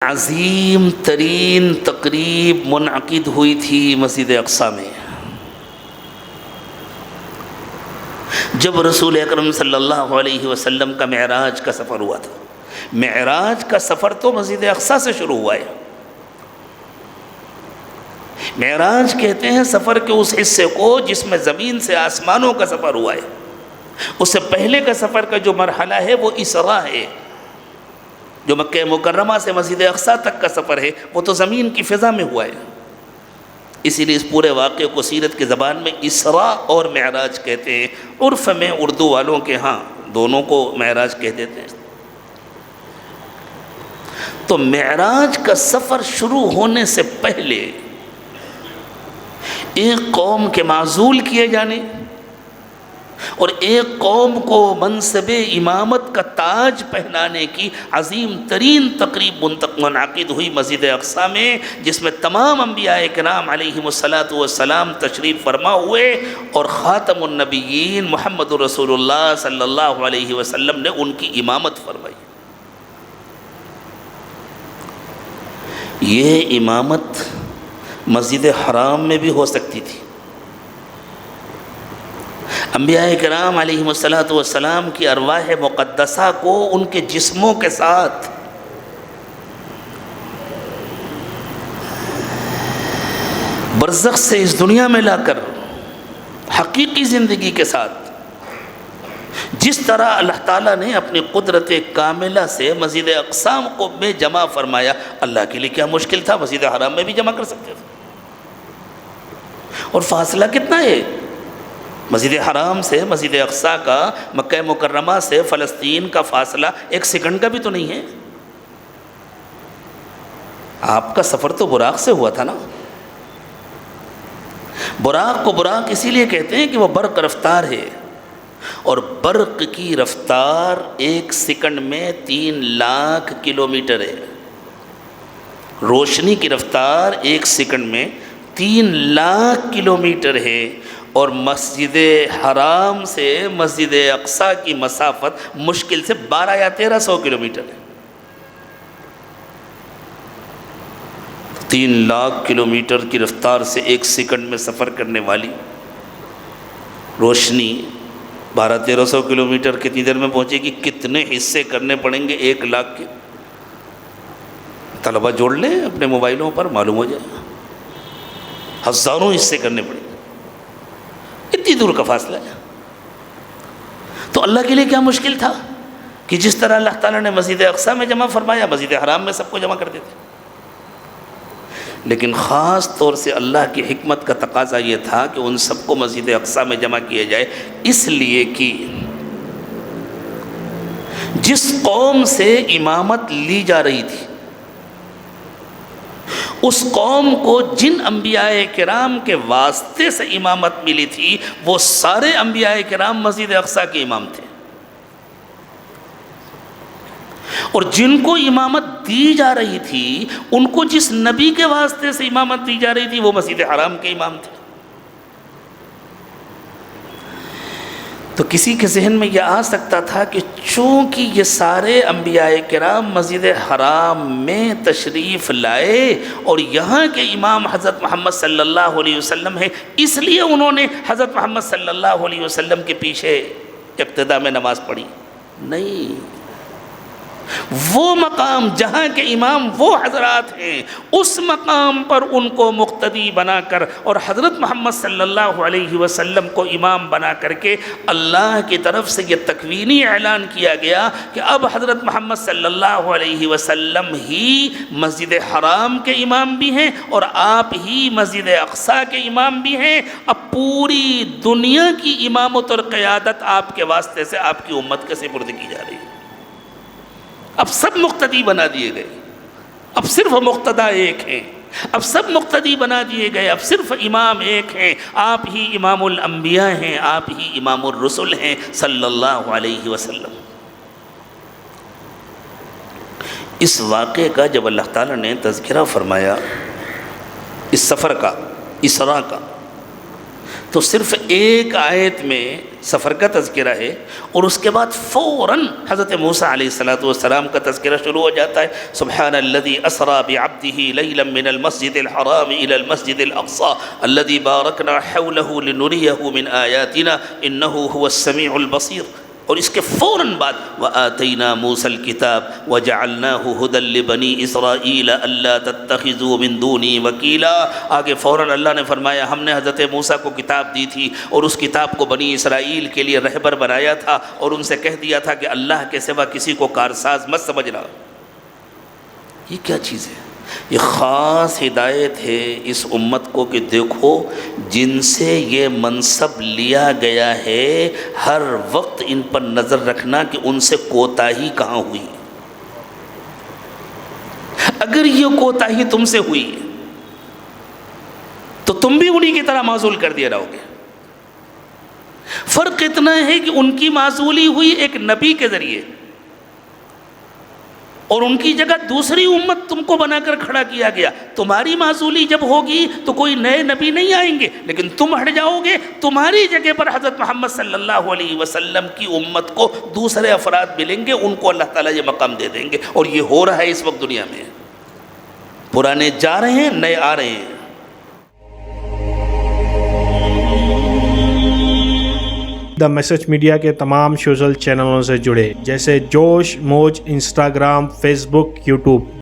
عظیم ترین تقریب منعقد ہوئی تھی مسجد اقصیٰ میں جب رسول اکرم صلی اللہ علیہ وسلم کا معراج کا سفر ہوا تھا۔ معراج کا سفر تو مسجد اقصیٰ سے شروع ہوا ہے۔ معراج کہتے ہیں سفر کے اس حصے کو جس میں زمین سے آسمانوں کا سفر ہوا ہے۔ اس سے پہلے کا سفر کا جو مرحلہ ہے وہ اسراء ہے، جو مکہ مکرمہ سے مسجد اقصیٰ تک کا سفر ہے وہ تو زمین کی فضا میں ہوا ہے۔ اسی لیے اس پورے واقعے کو سیرت کی زبان میں اسراء اور معراج کہتے ہیں۔ عرف میں اردو والوں کے ہاں دونوں کو معراج کہہ دیتے ہیں۔ تو معراج کا سفر شروع ہونے سے پہلے ایک قوم کے معزول کیے جانے اور ایک قوم کو منصب امامت کا تاج پہنانے کی عظیم ترین تقریب منعقد ہوئی مسجد اقصیٰ میں، جس میں تمام انبیاء کرام علیہم السلام تشریف فرما ہوئے اور خاتم النبیین محمد رسول اللہ صلی اللہ علیہ وسلم نے ان کی امامت فرمائی۔ یہ امامت مسجد حرام میں بھی ہو سکتی تھی۔ انبیاء کرام علیہم السلام کی ارواح مقدسہ کو ان کے جسموں کے ساتھ برزخ سے اس دنیا میں لا کر حقیقی زندگی کے ساتھ جس طرح اللہ تعالیٰ نے اپنی قدرت کاملہ سے مسجد اقصیٰ کو میں جمع فرمایا، اللہ کے لیے کیا مشکل تھا، مسجد حرام میں بھی جمع کر سکتے تھے۔ اور فاصلہ کتنا ہے مسجد حرام سے مسجد اقصیٰ کا، مکہ مکرمہ سے فلسطین کا فاصلہ 1 سیکنڈ کا بھی تو نہیں ہے۔ آپ کا سفر تو براق سے ہوا تھا نا۔ براق کو براق اسی لیے کہتے ہیں کہ وہ برق رفتار ہے، اور برق کی رفتار 1 سیکنڈ میں 3 لاکھ کلومیٹر ہے۔ روشنی کی رفتار 1 سیکنڈ میں 3 لاکھ کلومیٹر ہے، اور مسجد حرام سے مسجد اقصیٰ کی مسافت مشکل سے 12 یا 1300 کلومیٹر ہے۔ 3 لاکھ کلومیٹر کی رفتار سے 1 سیکنڈ میں سفر کرنے والی روشنی 1200-1300 کلومیٹر کتنی دیر میں پہنچے گی؟ کتنے حصے کرنے پڑیں گے 1 لاکھ کے؟ طلبہ جوڑ لیں اپنے موبائلوں پر، معلوم ہو جائے، ہزاروں حصے کرنے پڑیں گے، اتنی دور کا فاصلہ ہے۔ تو اللہ کے لیے کیا مشکل تھا کہ جس طرح اللہ تعالیٰ نے مسجد اقصیٰ میں جمع فرمایا، مسجد حرام میں سب کو جمع کر دیتے۔ لیکن خاص طور سے اللہ کی حکمت کا تقاضا یہ تھا کہ ان سب کو مسجد اقصیٰ میں جمع کیا جائے، اس لیے کہ جس قوم سے امامت لی جا رہی تھی، اس قوم کو جن انبیاء کرام کے واسطے سے امامت ملی تھی، وہ سارے انبیاء کرام مسجد اقصیٰ کے امام تھے، اور جن کو امامت دی جا رہی تھی، ان کو جس نبی کے واسطے سے امامت دی جا رہی تھی، وہ مسجد حرام کے امام تھے۔ تو کسی کے ذہن میں یہ آ سکتا تھا کہ چونکہ یہ سارے انبیاء کرام مسجد حرام میں تشریف لائے اور یہاں کے امام حضرت محمد صلی اللہ علیہ وسلم ہیں، اس لیے انہوں نے حضرت محمد صلی اللہ علیہ وسلم کے پیچھے اقتداء میں نماز پڑھی۔ نہیں، وہ مقام جہاں کے امام وہ حضرات ہیں، اس مقام پر ان کو مقتدی بنا کر اور حضرت محمد صلی اللہ علیہ وسلم کو امام بنا کر کے اللہ کی طرف سے یہ تکوینی اعلان کیا گیا کہ اب حضرت محمد صلی اللہ علیہ وسلم ہی مسجد حرام کے امام بھی ہیں اور آپ ہی مسجد اقصیٰ کے امام بھی ہیں۔ اب پوری دنیا کی امامت اور قیادت آپ کے واسطے سے آپ کی امت کے سپرد کی جا رہی ہے۔ اب سب مقتدی بنا دیے گئے، اب صرف مقتدی ایک ہیں، اب سب مقتدی بنا دیے گئے، اب صرف امام ایک ہیں، آپ ہی امام الانبیاء ہیں، آپ ہی امام الرسل ہیں صلی اللہ علیہ وسلم۔ اس واقعے کا جب اللہ تعالیٰ نے تذکرہ فرمایا، اس سفر کا، اسراء کا، تو صرف ایک آیت میں سفر کا تذکرہ ہے اور اس کے بعد فوراً حضرت موسیٰ علیہ السلام کا تذکرہ شروع ہو جاتا ہے. سبحان الذی اسریٰ بعبدہ لیلا من المسجد الحرام الی المسجد الاقصی الذی بارکنا حولہ لنریہ من آیاتنا انہ هو السمیع البصیر. اور اس کے فوراً بعد وَآتَيْنَا مُوسَى الْكِتَابَ وَجَعَلْنَاهُ هُدًى لِبَنِي إِسْرَائِيلَ أَلَّا تَتَّخِذُوا مِن دُونِي وَكِيلًا. آگے فوراً اللہ نے فرمایا ہم نے حضرت موسیٰ کو کتاب دی تھی اور اس کتاب کو بنی اسرائیل کے لیے رہبر بنایا تھا اور ان سے کہہ دیا تھا کہ اللہ کے سوا کسی کو کارساز مت سمجھنا. یہ کیا چیز ہے؟ یہ خاص ہدایت ہے اس امت کو کہ دیکھو جن سے یہ منصب لیا گیا ہے ہر وقت ان پر نظر رکھنا کہ ان سے کوتاہی کہاں ہوئی. اگر یہ کوتاہی تم سے ہوئی تو تم بھی انہی کی طرح معزول کر دیے رہو گے. فرق اتنا ہے کہ ان کی معزولی ہوئی ایک نبی کے ذریعے اور ان کی جگہ دوسری امت تم کو بنا کر کھڑا کیا گیا. تمہاری معزولی جب ہوگی تو کوئی نئے نبی نہیں آئیں گے لیکن تم ہٹ جاؤ گے. تمہاری جگہ پر حضرت محمد صلی اللہ علیہ وسلم کی امت کو دوسرے افراد ملیں گے, ان کو اللہ تعالیٰ یہ مقام دے دیں گے. اور یہ ہو رہا ہے اس وقت دنیا میں. پرانے جا رہے ہیں, نئے آ رہے ہیں. دا میسج میڈیا کے تمام سوشل چینلوں سے جڑے جیسے جوش موج, انسٹاگرام, فیس بک, یوٹیوب.